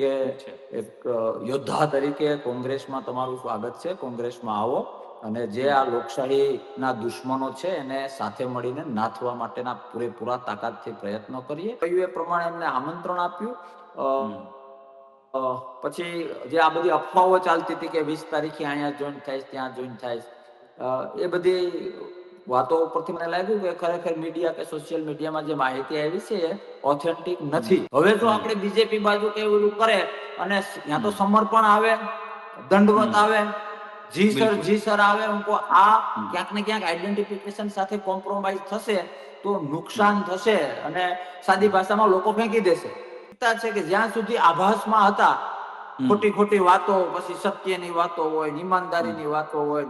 કે છે. એક યોદ્ધા તરીકે કોંગ્રેસમાં તમારું સ્વાગત છે. કોંગ્રેસમાં આવો અને જે આ લોકશાહીના દુશ્મનો છે એને સાથે મળીને નાથવા માટેના પૂરેપૂરા તાકાતથી પ્રયત્નો કરીએ. કહ્યું એ પ્રમાણે એમને આમંત્રણ આપ્યું. પછી જે આ બધી અફવાઓ ચાલતી હતી કે 20 તારીખે અહીંયા જોઈન થાય, ત્યાં જોઈન થાય, એ બધી વાતો ઉપરથી મને લાગ્યું કે ખરેખર મીડિયા કે સોશિયલ મીડિયામાં જે માહિતી આવી છે એ ઓથેન્ટિક નથી. હવે જો આપણે બીજેપી બાજુ કે એવું કરે અને ત્યાં તો સમર્પણ આવે, દંડવત આવે, જી સર આવે, આ ક્યાંક ને ક્યાંક આઈડેન્ટિફિકેશન સાથે કોમ્પ્રોમાઇઝ થશે તો નુકસાન થશે અને સાદી ભાષામાં લોકો ફેંકી દેશે. છે કે જ્યાં સુધી આભાસમાં હતા ખોટી વાતો, પછી સત્યની વાતો હોય, ઈમાનદારીની વાતો હોય,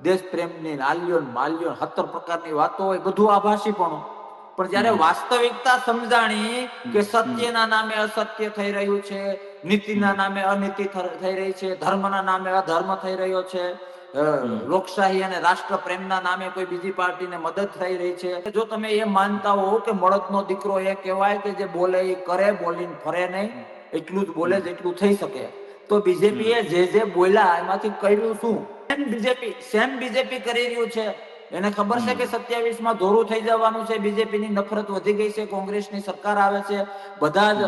દેશ પ્રેમની આલ્યોન માલ્યોન 17 પ્રકારની વાતો હોય, બધું આભાસી પણ જયારે વાસ્તવિકતા સમજાણી કે સત્યના નામે અસત્ય થઈ રહ્યું છે, નીતિના નામે અનીતિ થઈ રહી છે, ધર્મના નામે અધર્મ થઈ રહ્યો છે, લોકશાહી અને રાષ્ટ્ર પ્રેમના નામે કોઈ બીજી પાર્ટીને મદદ થઈ રહી છે. જો તમે એ માનતા હો કે મળદનો દીકરો એ કહેવાય કે જે બોલે એ કરે, બોલીને ફરે નહીં, એટલું જ બોલે જેટલું થઈ શકે, તો બીજેપી એ જે બોલ્યા એમાંથી કર્યું શું? સેમ બીજેપી કરી રહ્યું છે. એને ખબર છે કે 27માં ધોરું થઈ જવાનું છે, બીજેપીની નફરત વધી ગઈ છે, કોંગ્રેસની સરકાર આવે છે, બધા જ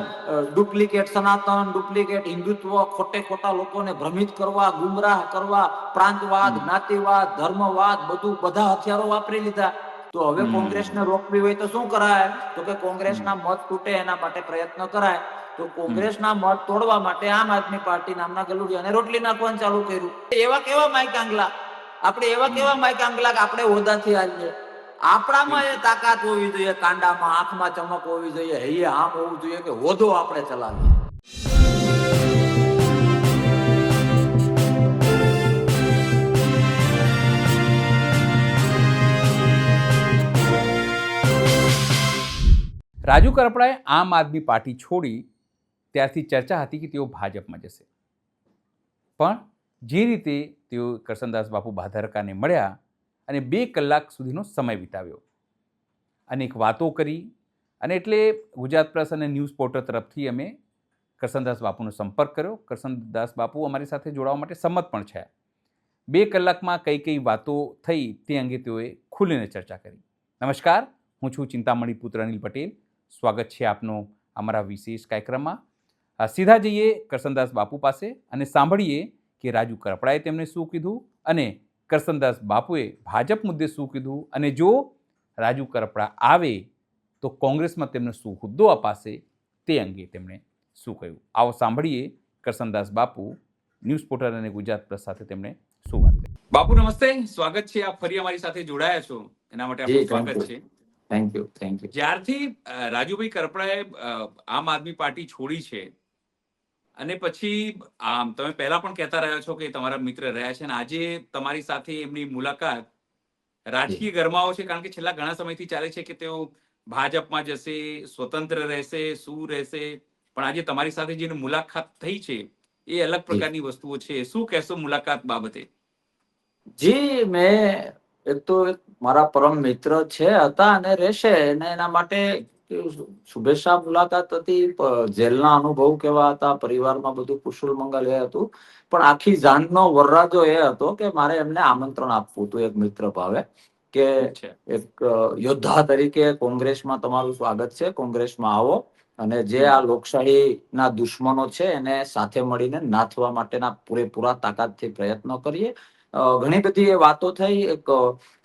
ડુપ્લિકેટ સનાતન, ડુપ્લિકેટ હિન્દુત્વ, ખોટા લોકોને ભ્રમિત કરવા, ગુમરાહ કરવા, પ્રાંતવાદ, જ્ઞાતિવાદ, ધર્મવાદ, બધા હથિયારો વાપરી લીધા. તો હવે કોંગ્રેસને રોકવી હોય તો શું કરાય? તો કે કોંગ્રેસના મત તૂટે એના માટે પ્રયત્ન કરાય. તો કોંગ્રેસના મત તોડવા માટે આમ આદમી પાર્ટી નામના ગલુડિયાને રોટલી નાખવાનું ચાલુ કર્યું. એવા કેવા માઈક આંગલા આપણે હોદાથી આવીએ. આપણામાં એ તાકાત હોવી જોઈએ, કાંડામાં, આંખમાં ચમક હોવી જોઈએ, હૈયે આમ હોવું જોઈએ કે હોદો આપણે ચલાવીએ. રાજુ કરપડાએ આમ આદમી પાર્ટી છોડી ત્યારથી ચર્ચા હતી કે તેઓ ભાજપમાં જશે, પણ જે રીતે તેઓ કરસનદાસ બાપુ ભાદરકાને મળ્યા અને 2 કલાક સુધીનો સમય વિતાવ્યો, અનેક વાતો કરી, અને એટલે ગુજરાત પ્રેસ અને ન્યૂઝ પોર્ટલ તરફથી અમે કરસનદાસ બાપુનો સંપર્ક કર્યો. કરસનદાસ બાપુ અમારી સાથે જોડાવા માટે સંમત પણ છે. 2 કલાકમાં કઈ વાતો થઈ તે અંગે તેઓએ ખુલીને ચર્ચા કરી. નમસ્કાર, હું છું ચિંતામણી પુત્ર અનિલ પટેલ. સ્વાગત છે આપનો અમારા વિશેષ કાર્યક્રમમાં. સીધા જઈએ કરસનદાસ બાપુ પાસે અને સાંભળીએ કે રાજુ કરપડાએ તેમને શું કીધું અને કરસનદાસ બાપુએ ભાજપ મુદ્દે શું કીધું, અને જો રાજુ કરપડા આવે તો કોંગ્રેસમાં તેમને શું હોદ્દો અપાશે તે અંગે તેમણે શું કહ્યું. આવો સાંભળીએ કરસનદાસ બાપુ ન્યૂઝ પોર્ટલ અને ગુજરાત પ્રેસ સાથે તેમણે શું વાત કરી. બાપુ નમસ્તે, સ્વાગત છે. આપ ફરી અમારી સાથે જોડાયા છો એના માટે આપનું સ્વાગત છે. Thank you. જ્યારથી રાજુભાઈ કરપડાએ આમ આદમી પાર્ટી છોડી છે, અને પછી તમે પહેલા પણ કહેતા રહ્યા છો કે તમારા મિત્ર રહ્યા છે, અને આજે તમારી સાથે એમની મુલાકાત રાજકીય ગરમાવો છે, કારણ કે છેલ્લા ઘણા સમયથી ચાલે છે કે તેઓ ભાજપમાં જશે, સ્વતંત્ર રહેશે, શું રહેશે, પણ આજે તમારી સાથે જે મુલાકાત થઈ છે એ અલગ પ્રકારની વસ્તુઓ છે. શું કહેશો મુલાકાત બાબતે? જી, મેં એક તો મારા પરમ મિત્ર છે, હતા અને રહેશે, અને એના માટે શુભેચ્છા મુલાકાત હતી. જેલના અનુભવ કેવા હતા, પરિવારમાં બધું કુશળ મંગલ એ હતું, પણ આખી જાનનો વરરાજો એ હતો કે મારે એમને આમંત્રણ આપવું હતું એક મિત્ર ભાવે કે એક યોદ્ધા તરીકે કોંગ્રેસમાં તમારું સ્વાગત છે, કોંગ્રેસમાં આવો અને જે આ લોકશાહીના દુશ્મનો છે એને સાથે મળીને નાથવા માટેના પૂરેપૂરા તાકાતથી પ્રયત્નો કરીએ. ઘણી બધી એ વાતો થઈ. એક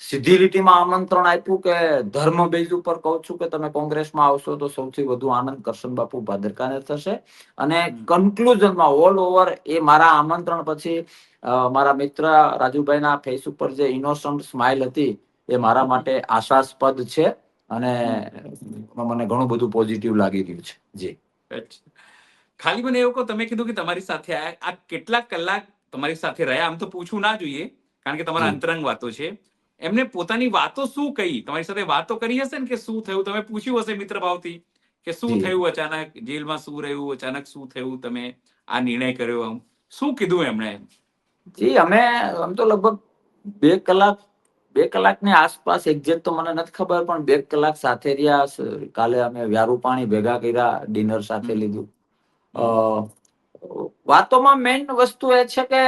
સીધી લીટીમાં આમંત્રણ આપ્યું કે ધર્મ બેઝ ઉપર કહું છું કે તમે કોંગ્રેસમાં આવશો તો સૌથી વધુ આનંદ કરશન બાપુ ભાદરકાને થશે. અને કન્ક્લુઝનમાં ઓલ ઓવર એ મારા આમંત્રણ પછી મારા મિત્ર રાજુભાઈના ફેસ ઉપર જે ઇનોસન્ટ સ્માઇલ હતી એ મારા માટે આશાસ્પદ છે, અને મને ઘણું બધું પોઝિટિવ લાગી રહ્યું છે. જી, ખાલી મને એવું કહો, તમે કીધું કે તમારી સાથે આ કેટલાક કલાક તમારી સાથે રહ્યા, આમ તો પૂછવું ના જોઈએ કારણ કે તમારા અંતરંગ વાતો છે. એમને પોતાની વાતો શું કહી? તમારી સાથે વાતો કરી હશે ને કે શું થયું, તમે પૂછ્યું હશે મિત્ર ભાવથી કે શું થયું, અચાનક જેલમાં શું રહ્યું, અચાનક શું થયું, તમે આ નિર્ણય કર્યો, આમ શું કીધું એમણે? જી, આમ તો લગભગ 2 કલાકની આસપાસ, એક્ઝેક્ટ તો મને નથી ખબર, પણ 2 કલાક સાથે રહ્યા. કાલે અમે વ્યારું પાણી ભેગા કર્યા, ડિનર સાથે લીધું. વાતોમાં મેઇન વસ્તુ એ છે કે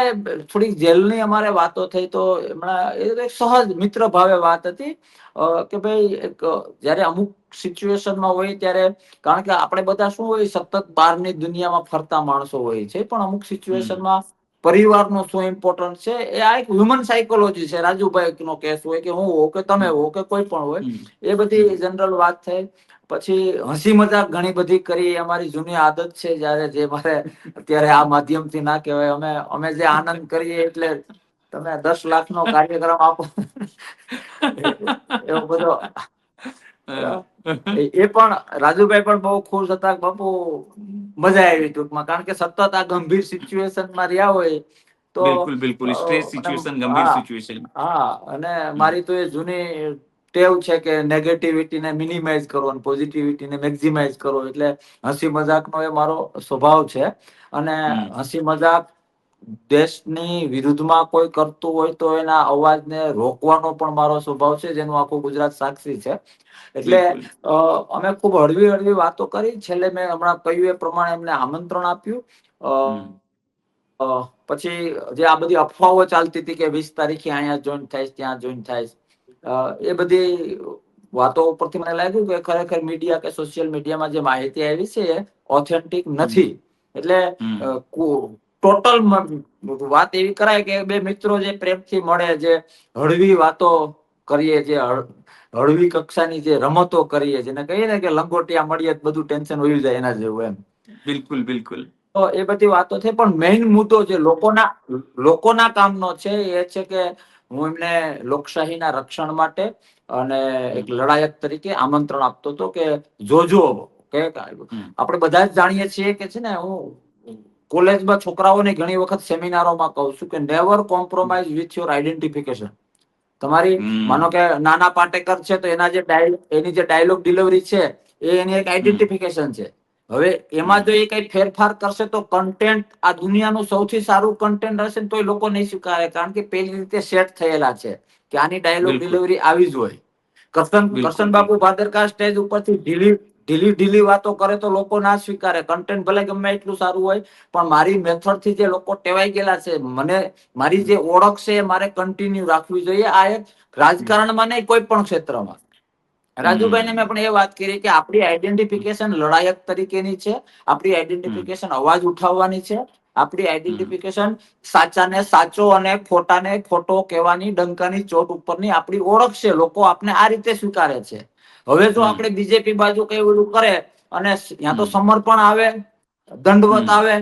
થોડીક જેલની અમારે વાતો થઈ તો હમણાં એ એક સહજ મિત્ર ભાવે વાત હતી કે ભાઈ એક જ્યારે અમુક સિચ્યુએશનમાં હોય ત્યારે, કારણ કે આપણે બધા શું હોય સતત બહારની દુનિયામાં ફરતા માણસો હોય છે, પણ અમુક સિચ્યુએશનમાં પરિવારનો શું ઇમ્પોર્ટન્ટ છે એ આ એક હ્યુમન સાયકોલોજી છે. રાજુભાઈ નો કેસ હોય કે હું હોઉં કે તમે હો કે કોઈ પણ હોય, એ બધી જનરલ વાત થઈ. પછી હસી મજાક ઘણી બધી કરી, અમારી જૂની આદત છે. જયારે જે મારે અત્યારે આ માધ્યમથી ના કહેવાય, અમે જે આનંદ કરીએ એટલે તમે 10 લાખનો કાર્યક્રમ આપો એવો બધો. એ પણ રાજુભાઈ પણ બહુ ખુશ હતા, બાપુ મજા આવી ટૂંકમાં, કારણ કે સતત આ ગંભીર સિચ્યુએશનમાં રહ્યા હોય તો બિલકુલ સ્ટ્રેસ સિચ્યુએશન, ગંભીર હા સિચ્યુએશન. અને મારી તો એ જૂની ટેવ છે કે નેગેટિવિટીને મિનિમાઇઝ કરો અને પોઝિટિવિટીને મેક્સિમાઇઝ કરો. એટલે હસી મજાકનો એ મારો સ્વભાવ છે. અને હસી મજાક દેશની વિરુદ્ધમાં કોઈ કરતું હોય તો એના અવાજને રોકવાનો પણ મારો સ્વભાવ છે, જેનું આખું ગુજરાત સાક્ષી છે. એટલે બિલકુલ. અમે ખૂબ હળવી હળવી વાતો કરી. છેલ્લે મેં હમણાં કહ્યું એ પ્રમાણે એમને આમંત્રણ આપ્યું. પછી જે આ બધી અફવાઓ ચાલતી હતી કે 20 તારીખે અહીંયા જોઈન થાય, ત્યાં જોઈન થાય, એ બધી વાતો ઉપરથી મને લાગ્યું કે ખરેખર મીડિયા કે સોશિયલ મીડિયામાં જે માહિતી આવી છે એ ઓથેન્ટિક નથી. એટલે ટોટલ વાત એવી કરાય કે બે મિત્રો જે પ્રેમથી મળે, જે હળવી વાતો કરીએ, જે હળવી કક્ષાની જે રમતો કરીએ, જેને કહીએ ને કે લંગોટિયા મળીએ બધું ટેન્શન વયું જાય, એના જેવું એમ. બિલકુલ. તો એ બધી વાતો છે, પણ મેઇન મુદ્દો જે લોકોના કામનો છે એ છે કે હું એમને લોકશાહીના રક્ષણ માટે અને એક લડાયક તરીકે આમંત્રણ આપતો હતો કે જોજો કે આપણે બધા જ જાણીએ છીએ કે છે ને, હું કોલેજમાં છોકરાઓને ઘણી વખત સેમિનારોમાં કહું છું કે never compromise with your identification. તમારી માનો કે નાના પાટેકર છે તો એની જે ડાયલોગ ડિલિવરી છે એ એની એક આઈડેન્ટિફિકેશન છે. હવે એમાં જો એ કઈ ફેરફાર કરશે તો કન્ટેન્ટ આ દુનિયાનું સૌથી સારું કન્ટેન્ટ હશે ને તો એ લોકો નહીં સ્વીકારે, કારણ કે પેલી રીતે સેટ થયેલા છે કે આની ડાયલોગ ડિલિવરી આવી જ હોય. કરશન બાપુ ભાદરકા સ્ટેજ ઉપરથી ઢીલી વાતો કરે તો લોકો ના સ્વીકારે. કન્ટેન્ટ ભલે ગમે એટલું સારું હોય, પણ મારી મેથડ થી જે લોકો ટેવાઈ ગયેલા છે, મારી જે ઓળખ છે એ મારે કન્ટિન્યુ રાખવી જોઈએ. આ એક રાજકારણમાં નહીં, કોઈ પણ ક્ષેત્રમાં. રાજુભાઈને મેં પણ એ વાત કરી કે આપણી આઈડેન્ટિફિકેશન લડાયક તરીકેની છે. આપણી આઈડેન્ટિફિકેશન અવાજ ઉઠાવવાની છે. આપણી આઈડેન્ટિફિકેશન સાચાને સાચો અને ખોટાને ખોટો કહેવાની ડંકાની ચોટ ઉપરની આપણી ઓળખ છે. લોકો આપણે આ રીતે સ્વીકારે છે. હવે જો આપણે બીજેપી બાજુ કઈ ઓલું કરે અને ત્યાં તો સમર્પણ આવે, દંડવત આવે,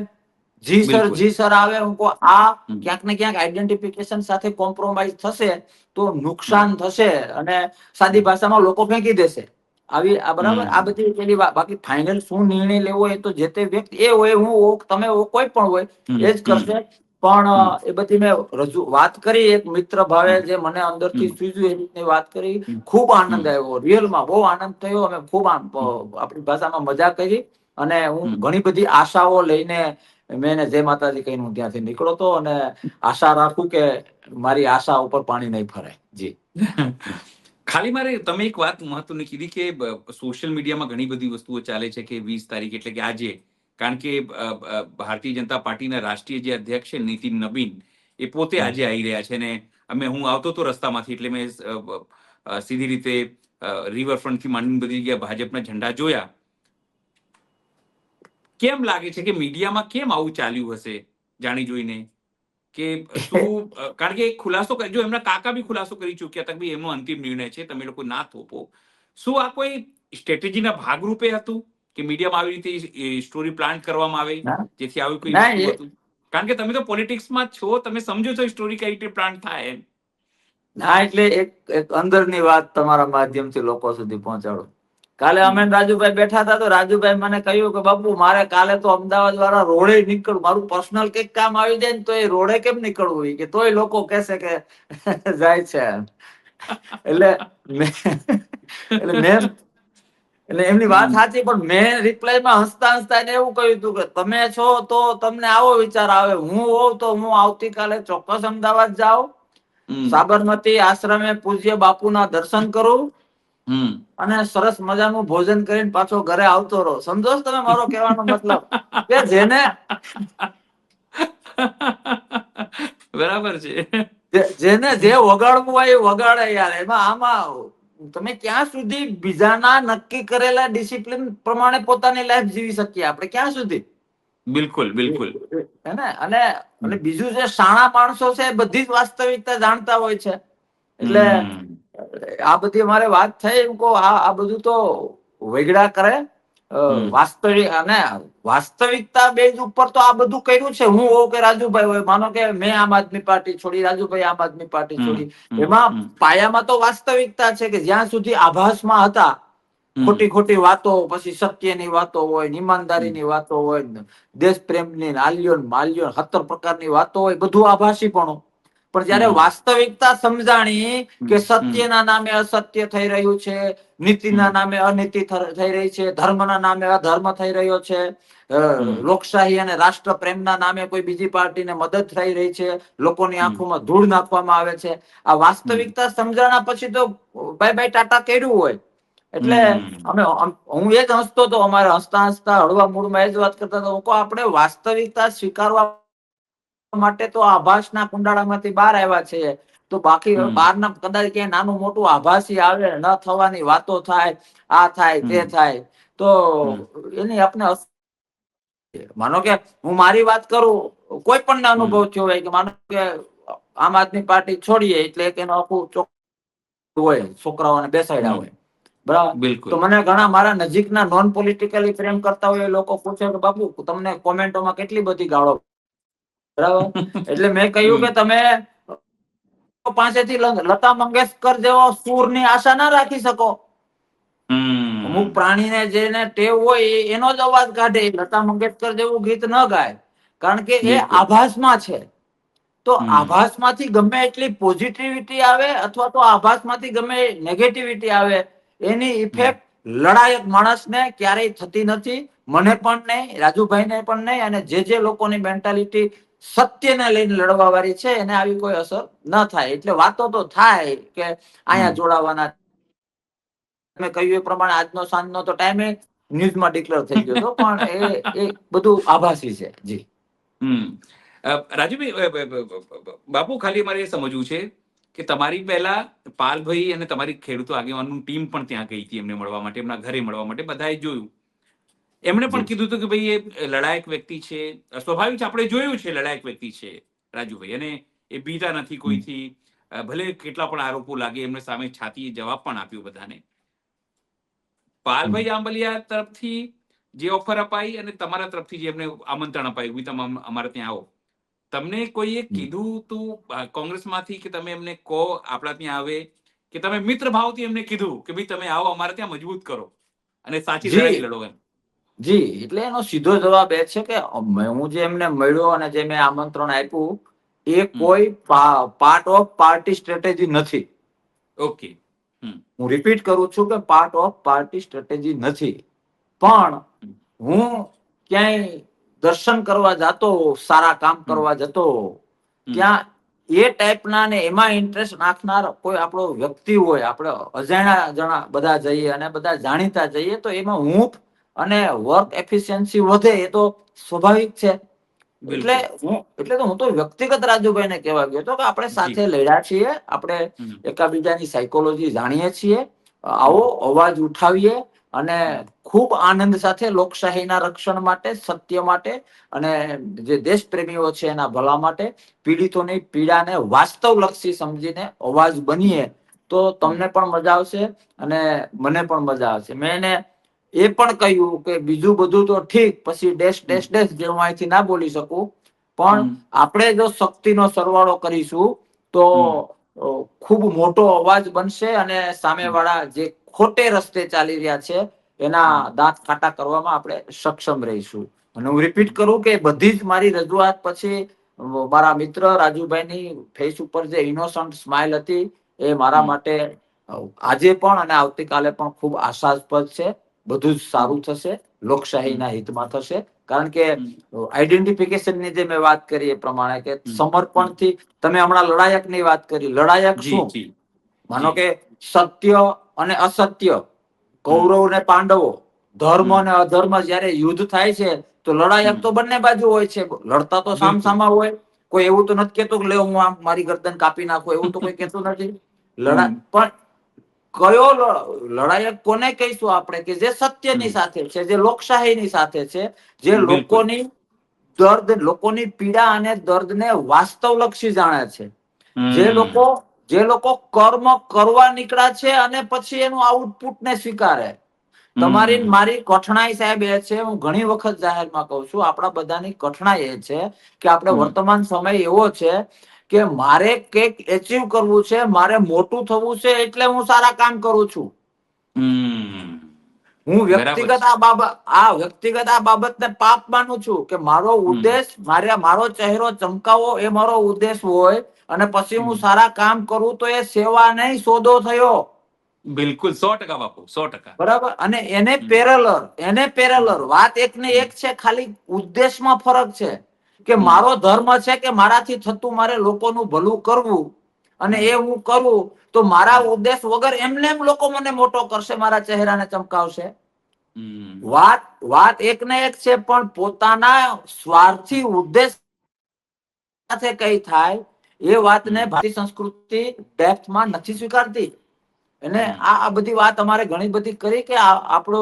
જી સર આવે, આ ક્યાંક ને ક્યાંક આઈડેન્ટિફિકેશન સાથે કોમ્પ્રોમાઇઝ થશે તો નુકસાન થશે અને સાદી ભાષામાં લોકો ફેંકી દેશે. બરાબર, આ બધી પેલી બાકી ફાઇનલ શું નિર્ણય લેવો એ તો જે તે વ્યક્તિ એ હોય, હું તમે કોઈ પણ હોય એ જ કરશે. પણ એ બધી મેં વાત કરી એક મિત્ર ભાવે, જે મને અંદરથી સૂઝ્યું એ રીતની વાત કરી. ખૂબ આનંદ આવ્યો, રિયલમાં બહુ આનંદ થયો. અમે ખૂબ આપણી ભાષામાં મજા કરી અને હું ઘણી બધી આશાઓ લઈને મેં જય માતાજી કહીને હું ત્યાંથી નીકળતો, અને આશા રાખું કે મારી આશા ઉપર પાણી નહીં ફરે. જી. ખાલી મારે તમે એક વાત મહત્વની કીધી કે સોશિયલ મીડિયામાં ઘણી બધી વસ્તુઓ ચાલે છે કે 20 તારીખ એટલે કે આજે, કારણ કે ભારતીય જનતા પાર્ટીના રાષ્ટ્રીય જે અધ્યક્ષ છે નીતિન નબીન, એ પોતે આજે આવી રહ્યા છે. ને હું આવતો હતો રસ્તામાંથી એટલે મેં સીધી રીતે રિવરફ્રન્ટથી માંડીને બધી જગ્યાએ ભાજપના ઝંડા જોયા. કેમ લાગે છે કે મીડિયામાં કેમ આવું ચાલ્યું હશે જાણી જોઈને? કે શું, કારણ કે ખુલાસો જો એમના કાકા બી ખુલાસો કરી ચૂક્યા હતા કે એમનો અંતિમ નિર્ણય છે, તમે લોકો ના થોપો. શું આ કોઈ સ્ટ્રેટેજીના ભાગરૂપે હતું કે મીડિયામાં આવી રીતે સ્ટોરી પ્લાન કરવામાં આવે જેથી આવી કોઈ ના વસ્તુ હતું? કારણ કે તમે તો પોલિટિક્સમાં છો, તમે સમજો છો સ્ટોરી કઈ રીતે પ્લાન થાય એમ. ના, એટલે એક અંદરની વાત તમારા માધ્યમથી લોકો સુધી પહોંચાડો. કાલે અમે રાજુભાઈ બેઠા હતા તો રાજુભાઈ મને કહ્યું કે બાપુ મારે કાલે તો અમદાવાદ વાળા રોડે નીકળવું, મારું પર્સનલ કઈક કામ આવી જાય ને તો એ રોડે કેમ નીકળવું, કે તોય લોકો કહેશે કે જાય છે. એટલે એમની વાત સાચી, પણ મેં રિપ્લાયમાં હસતા હસતા એને એવું કહ્યું હતું કે તમે છો તો તમને આવો વિચાર આવે, હું હોઉં તો હું આવતીકાલે ચોક્કસ અમદાવાદ જાઉં, સાબરમતી આશ્રમે પૂજ્ય બાપુના દર્શન કરું અને સરસ મજાનું ભોજન કરીને પાછો ઘરે આવતો રહો. સમજો છો તમે મારો કહેવાનો મતલબ? કે બરાબર છે. જેને જે વગાડવું હોય એ વગાડે યાર. એમાં આમાં તમે ક્યાં સુધી બીજાના નક્કી કરેલા ડિસિપ્લિન પ્રમાણે પોતાની લાઈફ જીવી શકીએ આપણે? ક્યાં સુધી? બિલકુલ બિલકુલ. હે ને? અને બીજું જે શાણા માણસો છે એ બધી જ વાસ્તવિકતા જાણતા હોય છે. એટલે આ બધી અમારે વાત થઈ, એમ કહું આ બધું તો વેગડા કરે. વાસ્તવિક અને વાસ્તવિકતા બેઝ ઉપર તો આ બધું કર્યું છે. હું હોઉં કે રાજુભાઈ હોય, માનો કે મેં આમ આદમી પાર્ટી છોડી, રાજુભાઈ આમ આદમી પાર્ટી છોડી, એમાં પાયામાં તો વાસ્તવિકતા છે કે જ્યાં સુધી આભાસમાં હતા, ખોટી ખોટી વાતો, પછી સત્યની વાતો હોય, ઈમાનદારીની વાતો હોય, દેશ પ્રેમની આલ્યો માલ્યો 17 પ્રકારની વાતો હોય, બધું આભાસી પણ જયારે વાસ્તવિકતા સમજાણી કે સત્યના નામે અસત્ય થઈ રહ્યું છે, નીતિના નામે અનીતિ થઈ રહી છે, ધર્મના નામે અધર્મ થઈ રહ્યો છે, લોકશાહી અને રાષ્ટ્ર પ્રેમના નામે કોઈ બીજી પાર્ટીને મદદ થઈ રહી છે, લોકોની આંખોમાં ધૂળ નાખવામાં આવે છે. આ વાસ્તવિકતા સમજાણા પછી તો બાય બાય ટાટા કર્યું હોય. એટલે હું એ જ હસતો હતો, અમારે હસતા હસતા હળવા મૂડમાં એ જ વાત કરતા હતા, આપણે વાસ્તવિકતા સ્વીકારવા માટે તો આભાસના કુંડાળામાંથી બહાર આવ્યા છીએ. તો બાકી બહારના કદાચ ક્યાંય નાનું મોટું આભાસી આવે, ન થવાની વાતો થાય, આ થાય તે થાય, તો એની આપણે માનો કે હું મારી વાત કરું, કોઈ પણ અનુભવ થયો હોય કે માનો કે આમ આદમી પાર્ટી છોડીએ એટલે કે એનો આખું હોય, છોકરાઓને બેસાડ્યા હોય, બરાબર. તો મને ઘણા મારા નજીકના નોન પોલિટિકલી ફ્રેન્ડ કરતા હોય લોકો પૂછે કે બાપુ તમને કોમેન્ટોમાં કેટલી બધી ગાળો, બરાબર. એટલે મેં કહ્યું કે તમે પાસેથી લતા મંગેશકર જેવો સૂરની આશા ના રાખી શકો. અમુક પ્રાણીને જેને ટેવ હોય એનો જ અવાજ કાઢે. લતા મંગેશકર જેવું ગીત ન ગાય, કારણ કે એ આભાસમાં છે. તો આભાસમાંથી ગમે એટલી પોઝિટિવિટી આવે અથવા તો આભાસમાંથી ગમે નેગેટિવિટી આવે, એની ઇફેક્ટ લડાયક માણસને ક્યારેય થતી નથી. મને પણ નહીં, રાજુભાઈને પણ નહીં, અને જે લોકોની મેન્ટાલિટી સત્યને લઈને લડવા વાળી છે એને આવી કોઈ અસર ન થાય. એટલે વાતો તો થાય કે અહીંયા જોડાવાના, તમે કહ્યું એ પ્રમાણે આજનો સાંજનો તો ટાઈમે ન્યૂઝમાં ડિક્લેર થઈ ગયો હતો, પણ એ બધું આભાસી છે. જી રાજુભાઈ, બાપુ ખાલી મારે એ સમજવું છે કે તમારી પહેલા પાલભાઈ અને તમારી ખેડૂતો આગેવાનનું ટીમ પણ ત્યાં ગઈ હતી એમને મળવા માટે, એમના ઘરે મળવા માટે. બધાએ જોયું, એમણે પણ કીધું હતું કે ભાઈ એ લડાયક વ્યક્તિ છે. સ્વાભાવિક છે, આપણે જોયું છે લડાયક વ્યક્તિ છે રાજુભાઈ, અને એ બીતા નથી કોઈથી. ભલે કેટલા પણ આરોપો લાગે, એમને સામે છાતી જવાબ પણ આપ્યો બધાને. પાલભાઈ આંબલિયા તરફથી જે ઓફર અપાઈ અને તમારા તરફથી જે એમને આમંત્રણ અપાયું તમે અમારે ત્યાં આવો, તમને કોઈએ કીધું તું કોંગ્રેસમાંથી કે તમે એમને કહો આપણા ત્યાં આવે, કે તમે મિત્ર ભાવથી એમને કીધું કે ભાઈ તમે આવો અમારે ત્યાં મજબૂત કરો અને સાચી લડાઈ લડો એમ? જી, એટલે એનો સીધો જવાબ એ છે કે હું જે એમને મળ્યો અને જે મેં આમંત્રણ આપ્યું, એ કોઈ પાર્ટ ઓફ પાર્ટી સ્ટ્રેટેજી નથી. ઓકે, હું રિપીટ કરું છું કે પાર્ટ ઓફ પાર્ટી સ્ટ્રેટેજી નથી. પણ હું ક્યાંય દર્શન કરવા જતો, સારા કામ કરવા જતો, ત્યાં એ ટાઈપના ને એમાં ઇન્ટરેસ્ટ નાખનાર કોઈ આપણો વ્યક્તિ હોય, આપણે અજાણ્યા જણા બધા જઈએ અને બધા જાણીતા જઈએ, તો એમાં હું અને વર્ક એફિશિયન્સી વધે, એ તો સ્વાભાવિક છે. એટલે તો હું તો વ્યક્તિગત રાજુભાઈને કહેવા ગયો હતો કે આપણે સાથે લડ્યા છીએ, આપણે એકાબીજાની સાયકોલોજી જાણીએ છીએ. આવો અવાજ ઉઠાવીએ અને ખૂબ આનંદ સાથે લોકશાહીના રક્ષણ માટે, સત્ય માટે અને જે દેશ પ્રેમીઓ છે એના ભલા માટે, પીડિતોની પીડાને વાસ્તવલક્ષી સમજીને અવાજ બનીએ, તો તમને પણ મજા આવશે અને મને પણ મજા આવશે. મેં એને એ પણ કહ્યું કે બીજું બધું તો ઠીક, પછી ડેશ ડેશ ડેશ જે હું અહીંથી ના બોલી શકું, પણ આપણે જો શક્તિનો સરવાળો કરીશું તો ખૂબ મોટો અવાજ બનશે અને સામેવાળા જે ખોટે રસ્તે ચાલી રહ્યા છે એના દાંત ખાટા કરવામાં આપણે સક્ષમ રહીશું. અને હું રિપીટ કરું કે બધી જ મારી રજૂઆત પછી મારા મિત્ર રાજુભાઈની ફેસ ઉપર જે ઇનોસન્ટ સ્માઇલ હતી, એ મારા માટે આજે પણ અને આવતીકાલે પણ ખૂબ આશાસ્પદ છે. બધું જ સારું થશે, લોકશાહીના હિતમાં થશે. કારણ કે આઈડેન્ટિફિકેશનની જે મેં વાત કરી એ પ્રમાણે કે સમર્પણથી, તમે હમણાં લડાયકની વાત કરી, લડાયક શું? માનો કે સત્ય અને અસત્ય, કૌરવ ને પાંડવો, ધર્મ અને અધર્મ જયારે યુદ્ધ થાય છે તો લડાયક તો બંને બાજુ હોય છે, લડતા તો સામસામા હોય. કોઈ એવું તો નથી કેતું કે લે હું આમ મારી ગરદન કાપી નાખું, એવું તો કોઈ કેતું નથી. પણ કયો લડાયક કોને કહીશું આપણે કે જે સત્યની સાથે છે, જે લોકશાહીની સાથે છે, જે લોકોની દર્દ, લોકોની પીડા અને દર્દને વાસ્તવલક્ષી જાણે છે. જે લોકો કર્મ કરવા નીકળ્યા છે અને પછી એનું આઉટપુટ ને સ્વીકારે. તમારી મારી કઠણાઈ સાહેબ એ છે, હું ઘણી વખત જાહેરમાં કહું છું, આપણા બધાની કઠણાઈ એ છે કે આપણે વર્તમાન સમય એવો છે કે મારે કંઈક એચીવ કરવું છે, મારે મોટું થવું છે, એટલે હું સારા કામ કરું છું. હું વ્યક્તિગત આ બાબતને પાપ માનું છું કે મારો ઉદ્દેશ મારો ચહેરો ચમકાવો એ મારો ઉદ્દેશ હોય, અને પછી હું સારા કામ કરું તો એ સેવા નહીં, સોદો થયો. બિલકુલ 100% બાપુ, 100%. બરાબર. અને એને પેરેલર વાત એકને એક છે, ખાલી ઉદ્દેશમાં ફરક છે કે મારો ધર્મ છે કે મારાથી થતું મારે લોકોનું ભલું કરવું, અને એ હું કરું તો મારા ઉદ્દેશ વગર એમને એમ લોકો મને મોટો કરશે, મારા ચહેરાને ચમકાવશે. વાત એક ને એક છે, પણ પોતાના સ્વાર્થી ઉદ્દેશ સાથે કઈ થાય એ વાતને ભારતીય સંસ્કૃતિ ડેપ્થમાં નથી સ્વીકારતી. અને આ બધી વાત અમારે ઘણી બધી કરી કે આપણો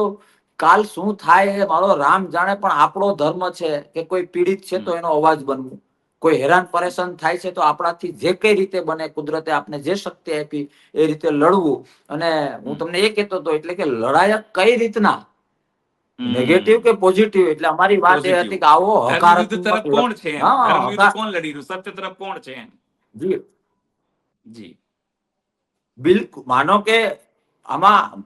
કાલ શું થાય એ મારો રામ જાણે, પણ આપણો ધર્મ છે કે કોઈ પીડિત છે તો એનો અવાજ બનવું, કોઈ હેરાન પરેશાન થાય છે તો આપણાથી જે કઈ રીતે બને, કુદરતે આપણે જે શક્તિ આપી એ રીતે લડવું. અને હું તમને એ કહેતો હતો એટલે કે લડાયક કઈ રીતના, નેગેટિવ કે પોઝિટિવ, એટલે અમારી વાત એ હતી કે આવો હકારાત્મક કોણ છે, ધર્મ યુદ્ધ કોણ લડી રહ્યું, સત્ય તરફ કોણ છે. જી જી બિલકુલ. માનો કે આમાં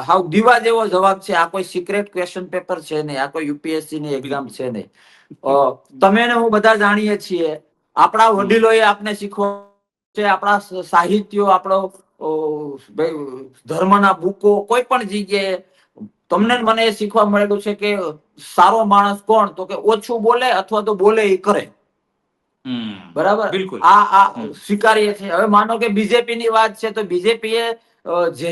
હાવ દીવા જેવો જવાબ છે, આ કોઈ સિક્રેટ ક્વેશ્ચન પેપર છે નહીં, આ કોઈ યુપીએસસી ની એક્ઝામ છે નહીં. તમે ને હું બધા જાણીએ છીએ, આપણા વડીલોએ આપને શીખવા છે, આપણા સાહિત્યો, આપણો ધર્મના બુકો, કોઈ પણ જગ્યાએ તમને મને એ શીખવા મળેલું છે કે સારો માણસ કોણ, તો કે ઓછું બોલે અથવા તો બોલે એ કરે. બરાબર. આ સ્વીકારીએ છીએ. હવે માનો કે બીજેપી ની વાત છે તો બીજેપી એ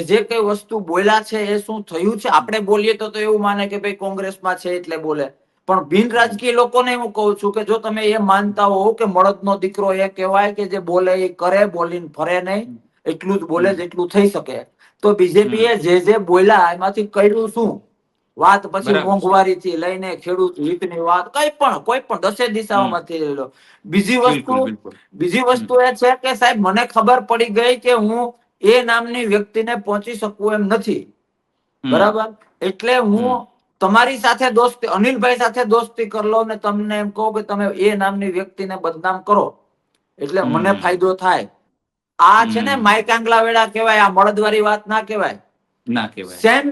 જે કઈ વસ્તુ બોલ્યા છે એ શું થયું છે, આપણે બોલીએ તો એવું માને કે ભાઈ કોંગ્રેસમાં છે એટલે બોલે. પણ બિન રાજકીય લોકોને હું કહું છું કે જો તમે એ માનતા હોવ કે મળદનો દીકરો એ કહેવાય કે જે બોલે એ કરે, બોલીને ફરે નહીં, એટલું જ બોલે જેટલું થઈ શકે, તો બીજેપી એ જે બોલ્યા એમાંથી કર્યું શું? વાત પછી મોંઘવારી થી લઈને ખેડૂત હિતની વાત, કોઈ પણ 10 દિશાઓમાંથી લઈ લો. બીજી વસ્તુ એ છે કે સાહેબ મને ખબર પડી ગઈ કે હું એ નામની વ્યક્તિને પહોંચી શકું એમ નથી. બરાબર. એટલે હું તમારી સાથે દોસ્તી, અનિલભાઈ સાથે દોસ્તી કરી લો ને તમને એમ કહો કે તમે એ નામની વ્યક્તિને બદનામ કરો એટલે મને ફાયદો થાય. આ છે ને માયકાંગલા વેળા કહેવાય, આ મળદવારી વાત ના કહેવાય. સેમ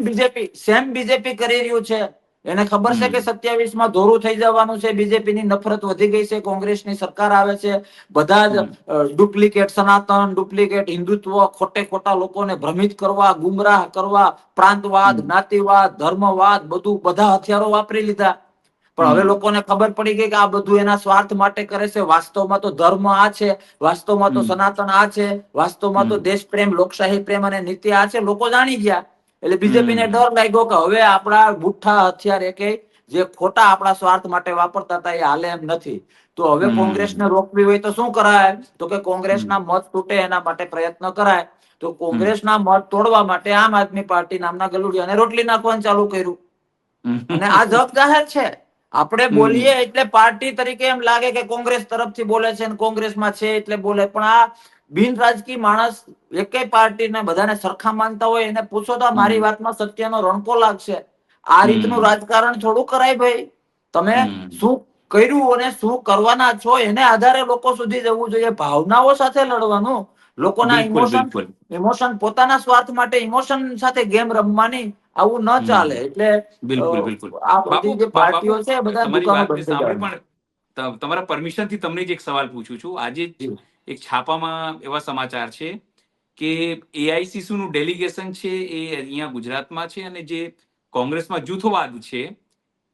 બીજેપી કરી રહ્યું છે. એને ખબર છે કે 27 માં ધોરું થઈ જવાનું છે, બીજેપી ની નફરત વધી ગઈ છે, કોંગ્રેસની સરકાર આવે છે, બધા જ ડુપ્લિકેટ સનાતન, ડુપ્લિકેટ હિન્દુત્વ, ખોટે ખોટા લોકોને ભ્રમિત કરવા, ગુમરાહ કરવા, પ્રાંતવાદ, જ્ઞાતિવાદ, ધર્મવાદ, બધું બધા હથિયારો વાપરી લીધા. પણ હવે લોકોને ખબર પડી ગઈ કે આ બધું એના સ્વાર્થ માટે કરે છે. વાસ્તવમાં તો ધર્મ આ છે, વાસ્તવમાં તો સનાતન આ છે, વાસ્તવમાં તો દેશ પ્રેમ, લોકશાહી પ્રેમ અને નીતિ આ છે. લોકો જાણી ગયા. એટલે બીજેપી ને ડર લાગ્યો કે હવે આપણા બુઠ્ઠા હથિયાર એ જે ખોટા આપણા સ્વાર્થ માટે વાપરતા હતા એ હાલે એમ નથી. તો હવે કોંગ્રેસને રોકવી હોય તો શું કરાય? તો કે કોંગ્રેસના મત તૂટે એના માટે પ્રયત્ન કરાય. તો કોંગ્રેસના મત તોડવા માટે આમ આદમી પાર્ટી નામના ગલુડિયાને રોટલી નાખવાનું ચાલુ કર્યું. અને આ જગ જાહેર છે. આપણે બોલીએ એટલે પાર્ટી તરીકે એમ લાગે કે કોંગ્રેસ તરફથી બોલે છે અને કોંગ્રેસમાં છે એટલે બોલે, પણ આ બિન રાજકીય માણસ એકેય પાર્ટીને બધાને સરખા માનતા હોય એને પૂછો તો મારી વાતમાં સત્યનો રણકો લાગશે. આ રીતનું રાજકારણ થોડું કરાય ભાઈ. તમે શું કર્યું અને શું કરવાના છો એને આધારે લોકો સુધી જવું જોઈએ. ભાવનાઓ સાથે લડવાનું, લોકોના ઇમોશન પોતાના સ્વાર્થ માટે ઇમોશન સાથે ગેમ રમવાની, આવું ન ચાલે. એટલે આ બધી જે પાર્ટીઓ છે બધા દુકાનો બંધ થઈ જાય. તમારા પરમિશન થી તમને જ એક સવાલ પૂછું છું. આજે એક છાપામાં એવા સમાચાર છે કે એઆઈસીસી નું ડેલિગેશન છે એ અહીંયા ગુજરાતમાં છે, અને જે કોંગ્રેસમાં જૂથવાદ છે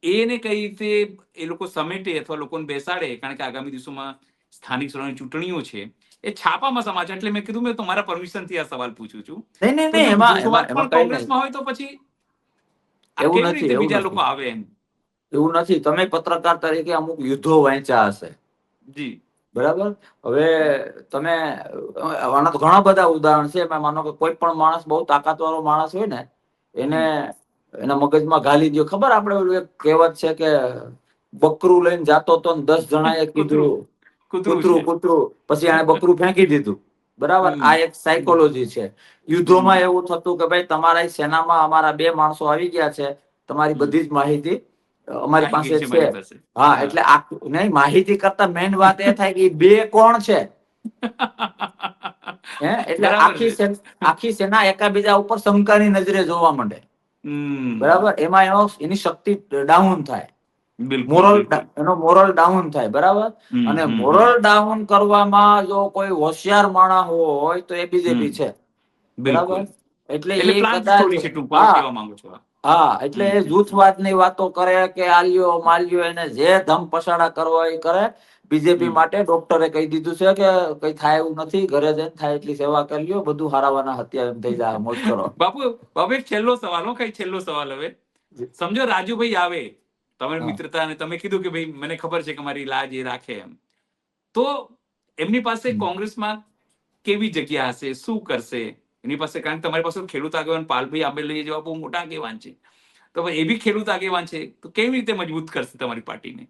એને કઈ રીતે એ લોકો સમેટે અથવા લોકોને બેસાડે, કારણ કે આગામી દિવસોમાં સ્થાનિક સ્વરાજની ચૂંટણીઓ છે. એ છાપામાં સમાચાર, એટલે મેં કીધું મેં તમારા પરમિશન થી આ સવાલ પૂછું છું. નહીં, એમાં કોંગ્રેસમાં હોય તો પછી આ એવું કેવી નથી, રીતે એવું બીજા નથી. લોકો આવે એમ? એવું નથી. તમે પત્રકાર તરીકે અમુક યુદ્ધો વાંચ્યા હશે, જી. બરાબર? હવે તમે આના તો ઘણા બધા ઉદાહરણ છે. એમાં માનો કે કોઈ પણ માણસ બહુ તાકાતવાળો માણસ હોય ને, એને એના મગજમાં ઘાલી દો. ખબર આપણે ઓલું એક કહેવત છે કે બકરું લઈને જાતો તો ને 10 જણાએ કીધું કૂતરું કૂતરું છે. કૂતરું, પછી આને બકરું ફેંકી દીધું. બરાબર? હમ. આ એક સાયકોલોજી છે. યુદ્ધોમાં એવું થતું કે ભાઈ તમારા સેનામાં અમારા 2 માણસો આવી ગયા છે, તમારી બધી જ માહિતી અમારી આવી ગઈ પાસે છે છે. મારી પાસે. હા, એટલે નહીં, માહિતી કરતા મેઇન વાત એ થાય કે ઈ 2 કોણ છે. એટલે બરાબર આખી છે. આખી સેના એકાબીજા ઉપર શંકાની નજરે જોવા માંડે. બરાબર? એમાં એની શક્તિ ડાઉન થાય. બિલકુલ બિલકુલ. એનો મોરલ ડાઉન થાય. બરાબર? અને મોરલ ડાઉન કરવામાં જો કોઈ હોશિયાર માણસ હોય તો એ બીજેપી છે. બરાબર? બિલકુલ. એટલે એટલે એ પ્લાન કદાચ, સ્ટોરી છે ટૂંકમાં કહેવા માંગુ છો. હા, એટલે એ જૂથવાદની વાતો કરે કે આલ્યો માલ્યો, એને જે ધમ પછાડા કરવા એ કરે. બીજેપી માટે ડોક્ટરે કહી દીધું છે કે કઈ થાય એવું નથી, ઘરે જઈને થાય એટલી સેવા કરી લ્યો, બધું હારાવાના હત્યા એમ થઈ જાય, મોજ કરો. બાપુ એક છેલ્લો સવાલ, કઈ છેલ્લો સવાલ હવે. સમજો રાજુભાઈ આવે, તમારી મિત્રતા, અને તમે કીધું કે ભાઈ મને ખબર છે કે મારી લાજ એ રાખે એમ, તો એમની પાસે કોંગ્રેસમાં કેવી જગ્યા હશે, શું કરશે એની પાસે? કારણ કે તમારી પાસે ખેડૂત આગેવાન પાલભાઈ આંબેડકર જેવા બહુ મોટા આગેવાન છે, તો એ બી ખેડૂત આગેવાન છે, તો કેવી રીતે મજબૂત કરશે તમારી પાર્ટીને?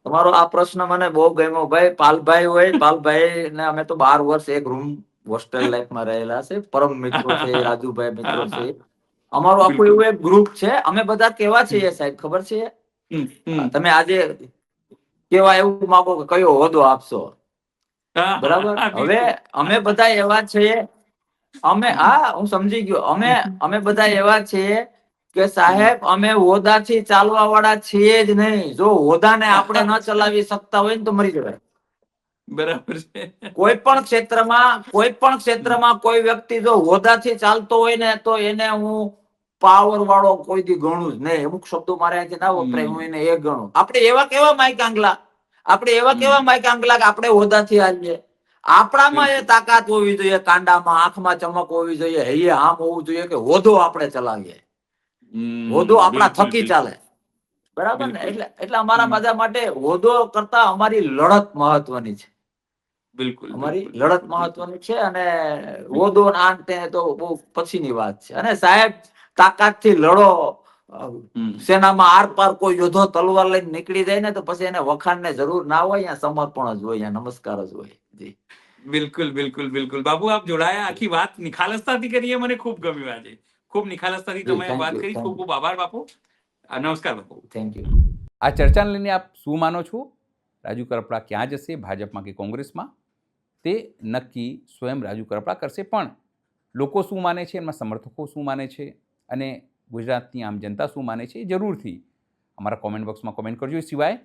તમારો આ પ્રશ્ન મને બહુ ગમ્યો ભાઈ. પાલભાઈ ને અમે તો 12 વર્ષ એક રૂમ હોસ્ટેલ લાઈફમાં રહેલા છે. પરમ મિત્રો છે, રાજુભાઈ મિત્રો છે. અમારું આખું બિલકુલ. એવું એક ગ્રુપ છે. અમે બધા કેવા છીએ સાહેબ ખબર છે? તમે આજે કેવા એવું માંગો કે કયો હોદ્દો આપશો, બરાબર? હવે અમે બધા એવા છીએ, હું સમજી ગયો. અમે બધા એવા છીએ કે સાહેબ અમે હોદાથી ચાલવા વાળા છીએ જ નહીં. જો હોદાને આપણે ન ચલાવી શકતા હોય ને તો મરી જવાય. બરાબર છે. કોઈ પણ ક્ષેત્રમાં કોઈ વ્યક્તિ જો હોદાથી ચાલતો હોય ને તો એને હું પાવર વાળો કોઈ દી ગણું જ નહીં. અમુક શબ્દો મારે અહીંથી ના વપરાય, હું એને એ ગણું. આપણે એવા કેવા માઈક આંગલા કે આપણે હોદાથી હાલીએ. આપણામાં એ તાકાત હોવી જોઈએ, કાંડામાં આંખમાં ચમક હોવી જોઈએ, હૈયે આમ હોવું જોઈએ કે હોદો આપણે ચલાવીએ, હોદો આપણા થકી ચાલે. બરાબર ને? એટલે અમારા બધા માટે હોદો કરતા અમારી લડત મહત્વની છે. બિલકુલ અમારી લડત મહત્વની છે. અને હોદો આંતે તો બહુ પછીની વાત છે. અને સાહેબ તાકાતથી લડો. સેનામાં આર પાર કોઈ યોદ્ધો તલવાર લઈને નીકળી જાય ને તો પછી એને વખાણને જરૂર ના હોય, અહીંયા સમર્પણ જ હોય, અહીંયા નમસ્કાર જ હોય. જી, બિલકુલ. બાપુ આપ જોડાયા, આખી વાત નિખાલસતાથી કરીએ, મને ખૂબ ગમ્યું. આજે ખૂબ નિખાલસતાથી તમે વાત કરી. ખૂબ ખૂબ આભાર બાપુ. નમસ્કાર બાપુ. Thank you. આ ચર્ચાને લઈને આપ શું માનો છો? રાજુ કરપડા ક્યાં જશે, ભાજપમાં કે કોંગ્રેસમાં? તે નક્કી સ્વયં રાજુ કરપડા કરશે. પણ લોકો શું માને છે, એમના સમર્થકો શું માને છે, અને ગુજરાતની આમ જનતા શું માને છે, એ જરૂરથી અમારા કોમેન્ટ બોક્સમાં કોમેન્ટ કરજો. એ સિવાય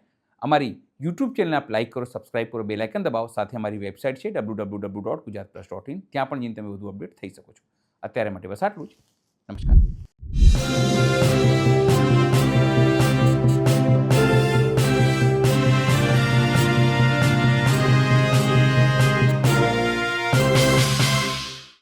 અમારી યુટ્યુબ ચેનલ આપ લાઇક કરો, સબસ્ક્રાઇબ કરો, બેલ આઇકન દબાવો. સાથે અમારી વેબસાઇટ છે www.gujaratplus.in, ત્યાં પણ જઈને તમે વધુ અપડેટ થઈ શકો છો. અત્યારે માટે બસ આટલું જ. નમસ્કાર.